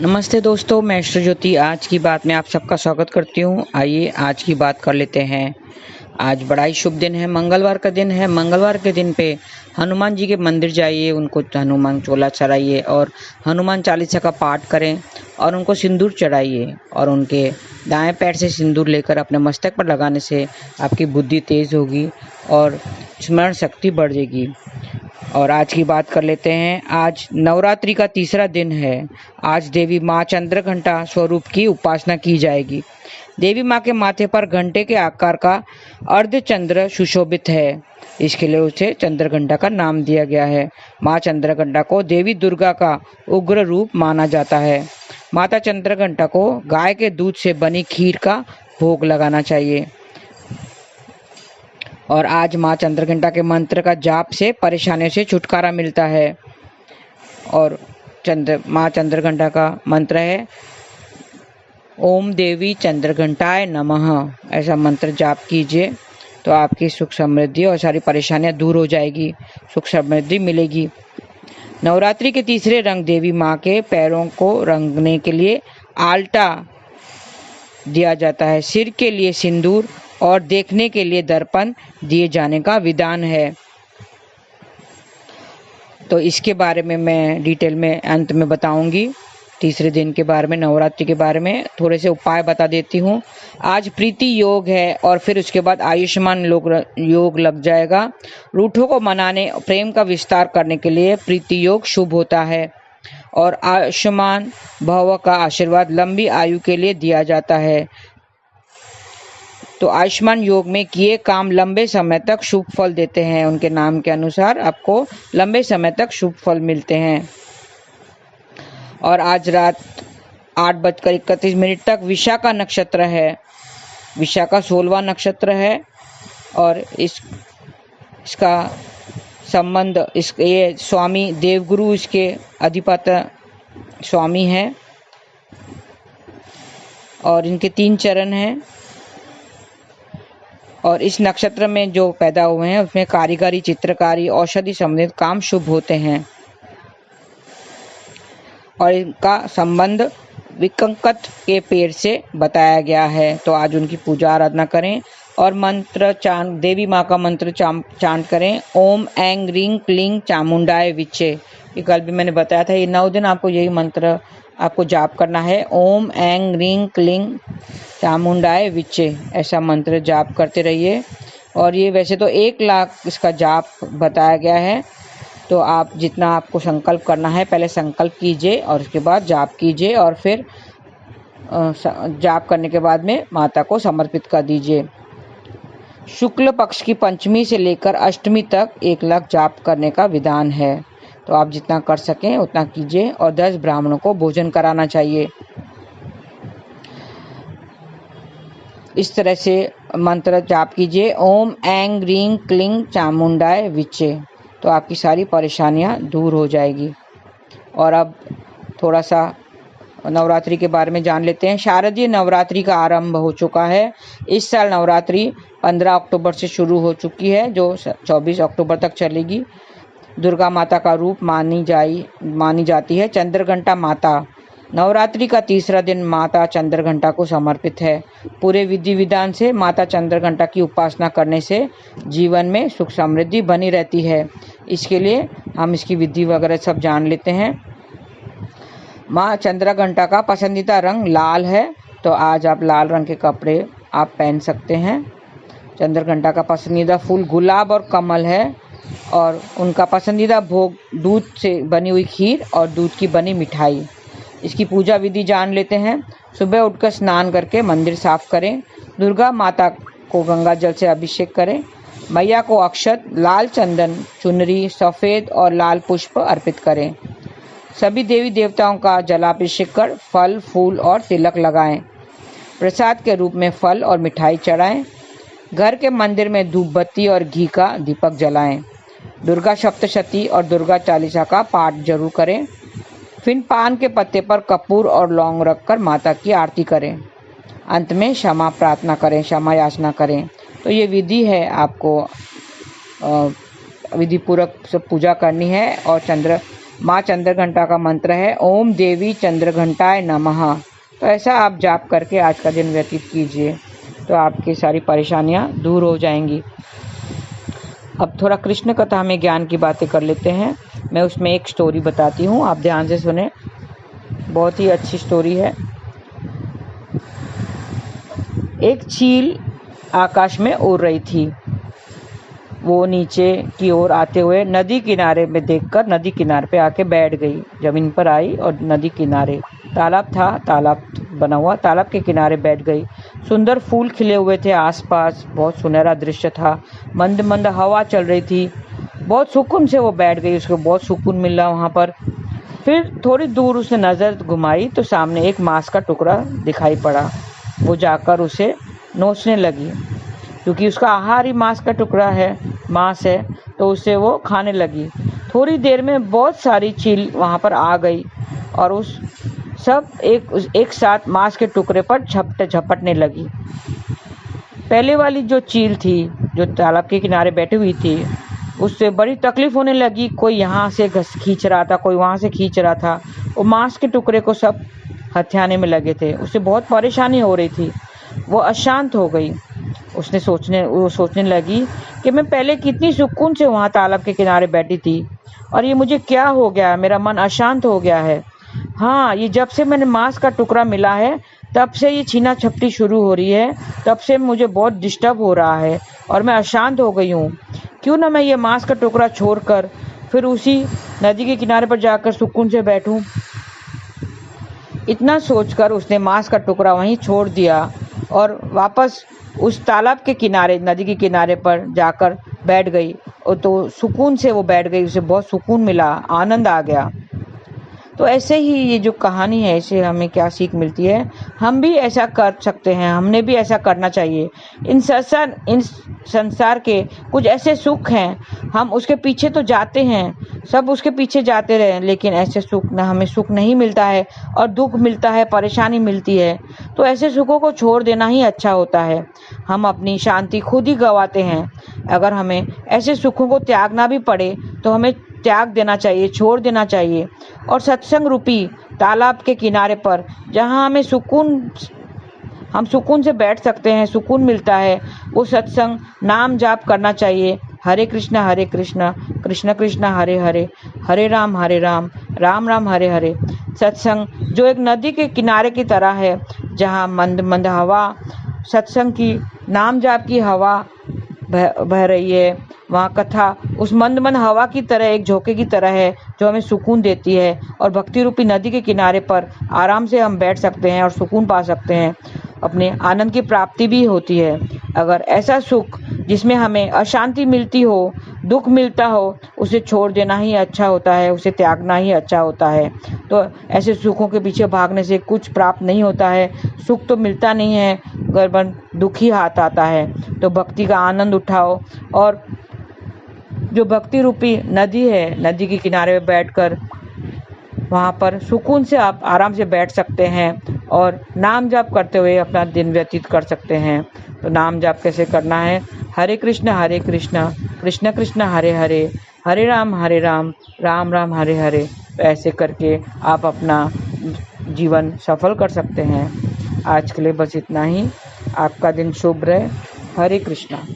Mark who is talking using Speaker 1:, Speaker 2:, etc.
Speaker 1: नमस्ते दोस्तों, मैं श्री ज्योति आज की बात में आप सबका स्वागत करती हूँ। आइए आज की बात कर लेते हैं। आज बड़ा ही शुभ दिन है, मंगलवार का दिन है। मंगलवार के दिन पे हनुमान जी के मंदिर जाइए, उनको हनुमान चोला चढ़ाइए और हनुमान चालीसा का पाठ करें और उनको सिंदूर चढ़ाइए और उनके दाएं पैर से सिंदूर लेकर अपने मस्तक पर लगाने से आपकी बुद्धि तेज होगी और स्मरण शक्ति बढ़ जाएगी। और आज की बात कर लेते हैं। आज नवरात्रि का तीसरा दिन है। आज देवी माँ चंद्रघंटा स्वरूप की उपासना की जाएगी। देवी माँ के माथे पर घंटे के आकार का अर्धचंद्र सुशोभित है, इसके लिए उसे चंद्रघंटा का नाम दिया गया है। माँ चंद्रघंटा को देवी दुर्गा का उग्र रूप माना जाता है। माता चंद्रघंटा को गाय के दूध से बनी खीर का भोग लगाना चाहिए। और आज माँ चंद्रघंटा के मंत्र का जाप से परेशानियों से छुटकारा मिलता है। और माँ चंद्रघंटा का मंत्र है ओम देवी चंद्रघंटाय नमः। ऐसा मंत्र जाप कीजिए तो आपकी सुख समृद्धि और सारी परेशानियां दूर हो जाएगी, सुख समृद्धि मिलेगी। नवरात्रि के तीसरे रंग देवी माँ के पैरों को रंगने के लिए आल्टा दिया जाता है। सिर के लिए सिंदूर और देखने के लिए दर्पण दिए जाने का विधान है। तो इसके बारे में मैं डिटेल में अंत में बताऊंगी। तीसरे दिन के बारे में, नवरात्रि के बारे में थोड़े से उपाय बता देती हूँ। आज प्रीति योग है और फिर उसके बाद आयुष्मान योग लग जाएगा। रूठों को मनाने, प्रेम का विस्तार करने के लिए प्रीति योग शुभ होता है। और आयुष्मान भव का आशीर्वाद लंबी आयु के लिए दिया जाता है। तो आयुष्मान योग में किए काम लंबे समय तक शुभ फल देते हैं। उनके नाम के अनुसार आपको लंबे समय तक शुभ फल मिलते हैं। और आज रात 8:31 तक विशाखा नक्षत्र है। विशाखा 16वां नक्षत्र है और इसका संबंध ये स्वामी देवगुरु इसके अधिपति स्वामी हैं और इनके 3 चरण हैं। और इस नक्षत्र में जो पैदा हुए हैं उसमें कारीगरी, चित्रकारी, औषधि संबंधित काम शुभ होते हैं। और इनका संबंध विकंकट के पेड़ से बताया गया है। तो आज उनकी पूजा आराधना करें और मंत्र चांट, देवी माँ का मंत्र चांट करें। ओम ऐं ह्रीं क्लीं चामुंडाय विच्चे। ये कल भी मैंने बताया था। ये 9 दिन आपको यही मंत्र आपको जाप करना है। ओम ऐं ह्रीं क्लीं चामुंडाय विच्चे, ऐसा मंत्र जाप करते रहिए। और ये वैसे तो 1 लाख इसका जाप बताया गया है। तो आप जितना आपको संकल्प करना है पहले संकल्प कीजिए और उसके बाद जाप कीजिए और फिर जाप करने के बाद में माता को समर्पित कर दीजिए। शुक्ल पक्ष की पंचमी से लेकर अष्टमी तक 1 लाख जाप करने का विधान है। तो आप जितना कर सकें उतना कीजिए और 10 ब्राह्मणों को भोजन कराना चाहिए। इस तरह से मंत्र जाप कीजिए। ओम ऐं ह्रीं क्लीं चामुंडाय विच्चे, तो आपकी सारी परेशानियां दूर हो जाएगी। और अब थोड़ा सा नवरात्रि के बारे में जान लेते हैं। शारदीय नवरात्रि का आरंभ हो चुका है। इस साल नवरात्रि 15 अक्टूबर से शुरू हो चुकी है, जो 24 अक्टूबर तक चलेगी। दुर्गा माता का रूप मानी जाती है चंद्रघंटा माता। नवरात्रि का तीसरा दिन माता चंद्रघंटा को समर्पित है। पूरे विधि विधान से माता चंद्रघंटा की उपासना करने से जीवन में सुख समृद्धि बनी रहती है। इसके लिए हम इसकी विधि वगैरह सब जान लेते हैं। माँ चंद्रघंटा का पसंदीदा रंग लाल है, तो आज आप लाल रंग के कपड़े आप पहन सकते हैं। चंद्रघंटा का पसंदीदा फूल गुलाब और कमल है और उनका पसंदीदा भोग दूध से बनी हुई खीर और दूध की बनी मिठाई। इसकी पूजा विधि जान लेते हैं। सुबह उठकर स्नान करके मंदिर साफ करें। दुर्गा माता को गंगा जल से अभिषेक करें। मैया को अक्षत, लाल चंदन, चुनरी, सफ़ेद और लाल पुष्प अर्पित करें। सभी देवी देवताओं का जलाभिषेक कर फल, फूल और तिलक लगाएं। प्रसाद के रूप में फल और मिठाई चढ़ाएं। घर के मंदिर में धूप बत्ती और घी का दीपक जलाएं। दुर्गा सप्तशती और दुर्गा चालीसा का पाठ जरूर करें। फिर पान के पत्ते पर कपूर और लौंग रखकर माता की आरती करें। अंत में क्षमा प्रार्थना करें, क्षमा याचना करें। तो ये विधि है, आपको विधि पूर्वक सब पूजा करनी है और माँ चंद्रघंटा का मंत्र है ओम देवी चंद्रघंटाय नमः। तो ऐसा आप जाप करके आज का दिन व्यतीत कीजिए, तो आपकी सारी परेशानियां दूर हो जाएंगी। अब थोड़ा कृष्ण कथा में ज्ञान की बातें कर लेते हैं। मैं उसमें एक स्टोरी बताती हूँ, आप ध्यान से सुने, बहुत ही अच्छी स्टोरी है। एक चील आकाश में उड़ रही थी। वो नीचे की ओर आते हुए नदी किनारे में देखकर नदी किनारे पे आके बैठ गई। जमीन पर आई और नदी किनारे तालाब था, तालाब बना हुआ, तालाब के किनारे बैठ गई। सुंदर फूल खिले हुए थे आसपास, बहुत सुनहरा दृश्य था। मंद मंद हवा चल रही थी, बहुत सुकून से वो बैठ गई, उसको बहुत सुकून मिला वहाँ पर। फिर थोड़ी दूर उसने नज़र घुमाई तो सामने एक मांस का टुकड़ा दिखाई पड़ा। वो जाकर उसे नोचने लगी, क्योंकि उसका आहार ही मांस का टुकड़ा है, मांस है, तो उसे वो खाने लगी। थोड़ी देर में बहुत सारी चील वहाँ पर आ गई और उस सब एक साथ मांस के टुकड़े पर झपटने लगी। पहले वाली जो चील थी, जो तालाब के किनारे बैठी हुई थी, उससे बड़ी तकलीफ होने लगी। कोई यहाँ से खींच रहा था, कोई वहाँ से खींच रहा था। वो मांस के टुकड़े को सब हथियाने में लगे थे, उसे बहुत परेशानी हो रही थी। वो अशांत हो गई। वो सोचने लगी कि मैं पहले कितनी सुकून से वहाँ तालाब के किनारे बैठी थी और ये मुझे क्या हो गया, मेरा मन अशांत हो गया है। हाँ, ये जब से मैंने मांस का टुकड़ा मिला है तब से ये छीना झपटी शुरू हो रही है, तब से मुझे बहुत डिस्टर्ब हो रहा है और मैं अशांत हो गई हूँ। क्यों ना मैं ये मांस का टुकड़ा छोड़कर फिर उसी नदी के किनारे पर जाकर सुकून से बैठूं। इतना सोचकर उसने मांस का टुकड़ा वहीं छोड़ दिया और वापस उस तालाब के किनारे, नदी के किनारे पर जाकर बैठ गई। और तो सुकून से वो बैठ गई, उसे बहुत सुकून मिला, आनंद आ गया। तो ऐसे ही ये जो कहानी है, इससे हमें क्या सीख मिलती है? हम भी ऐसा कर सकते हैं, हमने भी ऐसा करना चाहिए। इन संसार के कुछ ऐसे सुख हैं, हम उसके पीछे तो जाते हैं, सब उसके पीछे जाते रहे, लेकिन ऐसे सुख ना, हमें सुख नहीं मिलता है और दुख मिलता है, परेशानी मिलती है। तो ऐसे सुखों को छोड़ देना ही अच्छा होता है। हम अपनी शांति खुद ही गंवाते हैं। अगर हमें ऐसे सुखों को त्यागना भी पड़े तो हमें त्याग देना चाहिए, छोड़ देना चाहिए। और सत्संग रूपी तालाब के किनारे पर जहाँ हम सुकून से बैठ सकते हैं, सुकून मिलता है, वो सत्संग नाम जाप करना चाहिए। हरे कृष्णा कृष्ण कृष्ण हरे हरे, हरे राम राम राम हरे हरे। सत्संग जो एक नदी के किनारे की तरह है, जहाँ मंद मंद हवा, सत्संग की, नाम जाप की हवा बह रही है, वहाँ कथा उस मंद मंद हवा की तरह, एक झोंके की तरह है जो हमें सुकून देती है। और भक्ति रूपी नदी के किनारे पर आराम से हम बैठ सकते हैं और सुकून पा सकते हैं, अपने आनंद की प्राप्ति भी होती है। अगर ऐसा सुख जिसमें हमें अशांति मिलती हो, दुख मिलता हो, उसे छोड़ देना ही अच्छा होता है, उसे त्यागना ही अच्छा होता है। तो ऐसे सुखों के पीछे भागने से कुछ प्राप्त नहीं होता है, सुख तो मिलता नहीं है, गर्बन दुखी हाथ आता है। तो भक्ति का आनंद उठाओ और जो भक्ति रूपी नदी है, नदी के किनारे बैठकर वहाँ पर सुकून से आप आराम से बैठ सकते हैं और नाम जाप करते हुए अपना दिन व्यतीत कर सकते हैं। तो नाम जाप कैसे करना है? हरे कृष्ण कृष्ण कृष्ण हरे हरे, हरे राम राम राम हरे हरे। तो ऐसे करके आप अपना जीवन सफल कर सकते हैं। आज के लिए बस इतना ही। आपका दिन शुभ रहे। हरे कृष्णा।